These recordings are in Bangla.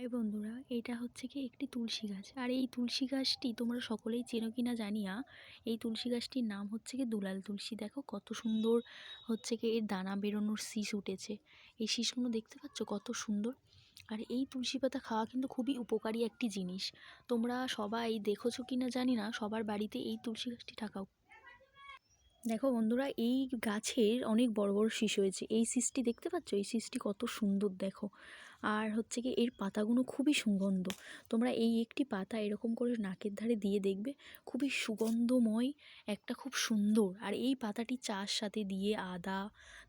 হাই বন্ধুরা, এটা হচ্ছে কি একটি তুলসী গাছ। আর এই তুলসী গাছটি তোমরা সকলেই চেনো কিনা জানি না। এই তুলসী গাছটির নাম হচ্ছে কি দুলাল তুলসী। দেখো কত সুন্দর হচ্ছে কি এর দানা বেরোনোর শীষ উঠেছে। এই শীষগুলো দেখতে পাচ্ছ কত সুন্দর। আর এই তুলসী পাতা খাওয়া কিন্তু খুবই উপকারী একটি জিনিস। তোমরা সবাই দেখেছো কিনা জানি না, সবার বাড়িতে এই তুলসী গাছটি থাকা। দেখো বন্ধুরা, এই গাছের অনেক বড় বড় শীষ হয়েছে। এই শীষটি দেখতে পাচ্ছ, এই শীষটি কত সুন্দর দেখো। আর হচ্ছে কি এর পাতাগুলো খুবই সুগন্ধ। তোমরা এই একটি পাতা এরকম করে নাকের ধারে দিয়ে দেখবে, খুবই সুগন্ধময় একটা, খুব সুন্দর। আর এই পাতাটি চার সাথে দিয়ে আদা,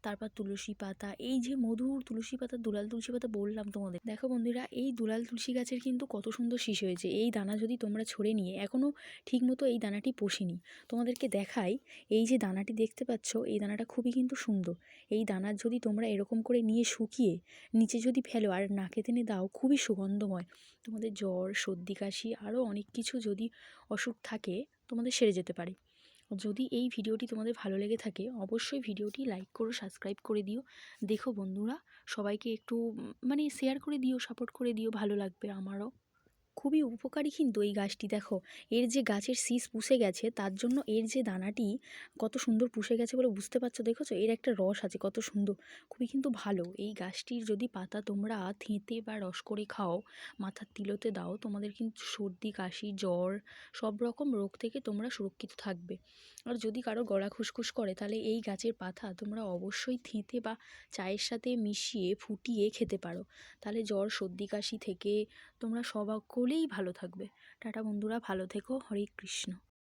তারপর তুলসী পাতা, এই যে মধুর তুলসী পাতা, দুলাল তুলসী পাতা বললাম তোমাদের। দেখো বন্ধুরা, এই দুলাল তুলসী গাছের কিন্তু কত সুন্দর শীষ হয়েছে। এই দানা যদি তোমরা ছড়ে নিয়ে, এখনও ঠিকমতো এই দানাটি পোষেনি, তোমাদেরকে দেখাই। এই যে দানাটি দেখতে পাচ্ছ, এই দানাটা খুবই কিন্তু সুন্দর। এই দানা যদি তোমরা এরকম করে নিয়ে শুকিয়ে নিচে যদি ফেলো আর নাকে টেনে দাও, খুবই সুগন্ধময়। তোমাদের জ্বর, সর্দি, কাশি আরও অনেক কিছু যদি অসুখ থাকে তোমাদের সেরে যেতে পারে। যদি এই ভিডিওটি তোমাদের ভালো লেগে থাকে, অবশ্যই ভিডিওটি লাইক করো, সাবস্ক্রাইব করে দিও। দেখো বন্ধুরা, সবাইকে একটু মানে শেয়ার করে দিও, সাপোর্ট করে দিও, ভালো লাগবে আমারও। খুবই উপকারী কিন্তু এই গাছটি। দেখো এর যে গাছের শীষ পুষে গেছে, তার জন্য এর যে দানাটি কত সুন্দর পুষে গেছে বলে বুঝতে পারছো। দেখেছো এর একটা রস আছে কত সুন্দর, খুবই কিন্তু ভালো। এই গাছটির যদি পাতা তোমরা থেঁতে বা রস করে খাও, মাথার তিলোতে দাও, তোমাদের কিন্তু সর্দি, কাশি, জ্বর সব রকম রোগ থেকে তোমরা সুরক্ষিত থাকবে। আর যদি কারো গলা খুসখুস করে, তাহলে এই গাছের পাতা তোমরা অবশ্যই থেঁতে বা চায়ের সাথে মিশিয়ে ফুটিয়ে খেতে পারো। তাহলে জ্বর, সর্দি, কাশি থেকে তোমরা সকলেই ভালো থাকবে। টাটা বন্ধুরা, ভালো থেকো। হরে কৃষ্ণ।